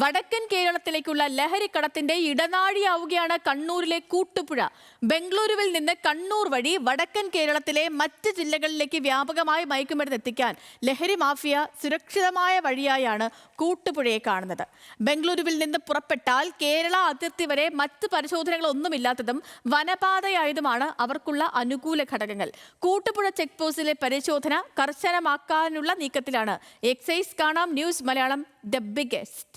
വടക്കൻ കേരളത്തിലേക്കുള്ള ലഹരിക്കടത്തിന്റെ ഇടനാഴിയാവുകയാണ് കണ്ണൂരിലെ കൂട്ടുപുഴ. ബംഗളൂരുവിൽ നിന്ന് കണ്ണൂർ വഴി വടക്കൻ കേരളത്തിലെ മറ്റ് ജില്ലകളിലേക്ക് വ്യാപകമായി മയക്കുമരുന്ന് എത്തിക്കാൻ ലഹരി മാഫിയ സുരക്ഷിതമായ വഴിയായാണ് കൂട്ടുപുഴയെ കാണുന്നത്. ബംഗളൂരുവിൽ നിന്ന് പുറപ്പെട്ടാൽ കേരള അതിർത്തി വരെ മറ്റ് പരിശോധനകളൊന്നുമില്ലാത്തതും വനപാതയായതുമാണ് അവർക്കുള്ള അനുകൂല ഘടകങ്ങൾ. കൂട്ടുപുഴ ചെക്ക് പോസ്റ്റിലെ പരിശോധന കർശനമാക്കാനുള്ള നീക്കത്തിലാണ് എക്സൈസ്. കാണാം ന്യൂസ് മലയാളം ദ ബിഗസ്റ്റ്.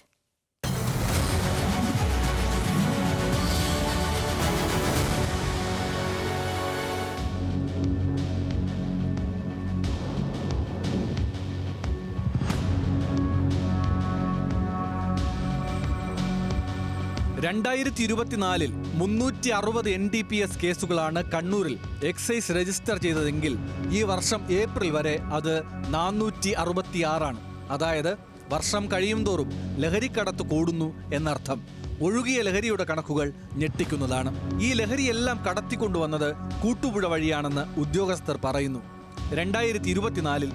രണ്ടായിരത്തി 2024 360 NDPS കേസുകളാണ് കണ്ണൂരിൽ എക്സൈസ് രജിസ്റ്റർ ചെയ്തതെങ്കിൽ ഈ വർഷം ഏപ്രിൽ വരെ അത് 466 അതായത് വർഷം കഴിയുംതോറും ലഹരിക്കടത്ത് കൂടുന്നു എന്നർത്ഥം. ഒഴുകിയ ലഹരിയുടെ കണക്കുകൾ ഞെട്ടിക്കുന്നതാണ്. ഈ ലഹരിയെല്ലാം കടത്തിക്കൊണ്ടുവന്നത് കൂട്ടുപുഴ വഴിയാണെന്ന് ഉദ്യോഗസ്ഥർ പറയുന്നു. 2024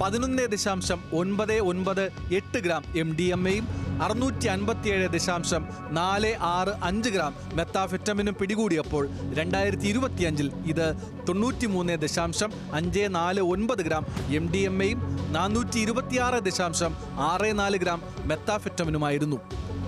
11.998 ഗ്രാം MDMA-യും 657.465 ഗ്രാം മെത്താഫെറ്റമിനും പിടികൂടിയപ്പോൾ 2025 ഇത് 93.549 ഗ്രാം MDMA-യും 426.64 ഗ്രാം മെത്താഫെറ്റമിനുമായിരുന്നു.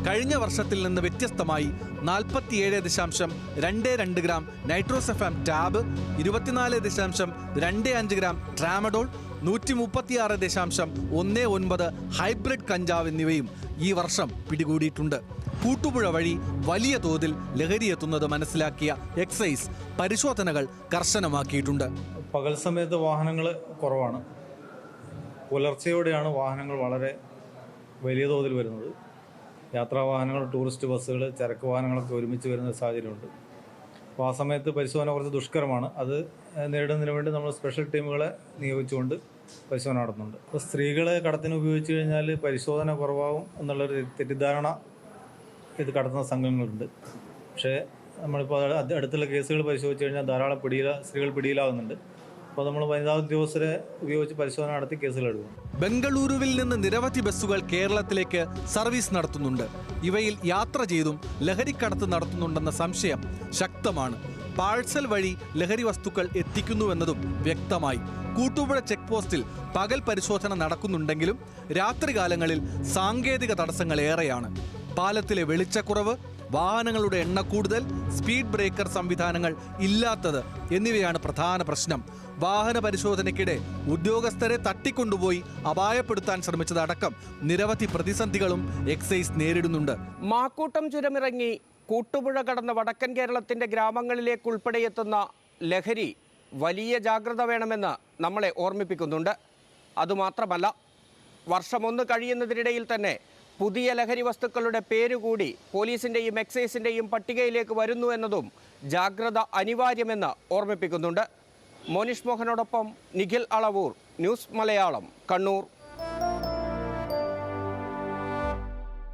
കഴിഞ്ഞ വർഷത്തിൽ നിന്ന് വ്യത്യസ്തമായി 47.22 gram നൈട്രോസെഫാം tab, 24.25 gram tramadol, 136.19 hybrid കഞ്ചാവ് എന്നിവയും ഈ വർഷം പിടികൂടിയിട്ടുണ്ട്. കൂട്ടുപുഴ വഴി വലിയ തോതിൽ ലഹരി എത്തുന്നത് മനസ്സിലാക്കിയ എക്സൈസ് പരിശോധനകൾ കർശനമാക്കിയിട്ടുണ്ട്. പകൽ സമയത്ത് വാഹനങ്ങൾ കുറവാണ്. പുലർച്ചയോടെയാണ് വാഹനങ്ങൾ വളരെ വലിയ തോതിൽ വരുന്നത്. യാത്രാ വാഹനങ്ങൾ, ടൂറിസ്റ്റ് ബസ്സുകൾ, ചരക്ക് വാഹനങ്ങളൊക്കെ ഒരുമിച്ച് വരുന്ന സാഹചര്യമുണ്ട്. അപ്പോൾ ആ സമയത്ത് പരിശോധന കുറച്ച് ദുഷ്കരമാണ്. അത് നേരിടുന്നതിന് വേണ്ടി നമ്മൾ സ്പെഷ്യൽ ടീമുകളെ നിയോഗിച്ചുകൊണ്ട് പരിശോധന നടത്തുന്നുണ്ട്. അപ്പോൾ സ്ത്രീകളെ കടത്തിന് ഉപയോഗിച്ച് കഴിഞ്ഞാൽ പരിശോധന കുറവാകും എന്നുള്ളൊരു തെറ്റിദ്ധാരണ ഇത് കടത്തുന്ന സംഘങ്ങളുണ്ട്. പക്ഷേ നമ്മളിപ്പോൾ അടുത്തുള്ള കേസുകൾ പരിശോധിച്ച് കഴിഞ്ഞാൽ ധാരാളം സ്ത്രീകൾ പിടിയിലാകുന്നുണ്ട്. അപ്പോൾ നമ്മൾ വനിതാ ഉദ്യോഗസ്ഥരെ ഉപയോഗിച്ച് പരിശോധന നടത്തി കേസുകൾ എടുക്കും. ബംഗളൂരുവിൽ നിന്ന് നിരവധി ബസ്സുകൾ കേരളത്തിലേക്ക് സർവീസ് നടത്തുന്നുണ്ട്. ഇവയിൽ യാത്ര ചെയ്തും ലഹരിക്കടത്ത് നടത്തുന്നുണ്ടെന്ന സംശയം ശക്തമാണ്. പാഴ്സൽ വഴി ലഹരി വസ്തുക്കൾ എത്തിക്കുന്നുവെന്നതും വ്യക്തമായി. കൂട്ടുപുഴ ചെക്ക് പോസ്റ്റിൽ പകൽ പരിശോധന നടക്കുന്നുണ്ടെങ്കിലും രാത്രികാലങ്ങളിൽ സാങ്കേതിക തടസ്സങ്ങൾ ഏറെയാണ്. പാലത്തിലെ വെളിച്ചക്കുറവ്, വാഹനങ്ങളുടെ എണ്ണ കൂടുതൽ, സ്പീഡ് ബ്രേക്കർ സംവിധാനങ്ങൾ ഇല്ലാത്തത് എന്നിവയാണ് പ്രധാന പ്രശ്നം. വാഹന പരിശോധനയ്ക്കിടെ ഉദ്യോഗസ്ഥരെ തട്ടിക്കൊണ്ടുപോയി അപായപ്പെടുത്താൻ ശ്രമിച്ചതടക്കം നിരവധി പ്രതിസന്ധികളും എക്സൈസ് നേരിടുന്നുണ്ട്. മാക്കൂട്ടം ചുരമിറങ്ങി കൂട്ടുപുഴ കടന്ന വടക്കൻ കേരളത്തിൻ്റെ ഗ്രാമങ്ങളിലേക്കുൾപ്പെടെ എത്തുന്ന ലഹരി വലിയ ജാഗ്രത വേണമെന്ന് നമ്മളെ ഓർമ്മിപ്പിക്കുന്നുണ്ട്. അതുമാത്രമല്ല, വർഷമൊന്ന് കഴിയുന്നതിനിടയിൽ തന്നെ പുതിയ ലഹരി വസ്തുക്കളുടെ പേരുകൂടി പോലീസിൻ്റെയും എക്സൈസിൻ്റെയും പട്ടികയിലേക്ക് വരുന്നു എന്നതും ജാഗ്രത അനിവാര്യമെന്ന് ഓർമ്മിപ്പിക്കുന്നുണ്ട്. മോനിഷ് മോഹനോടൊപ്പം നിഖിൽ അളവൂർ, ന്യൂസ് മലയാളം, കണ്ണൂർ.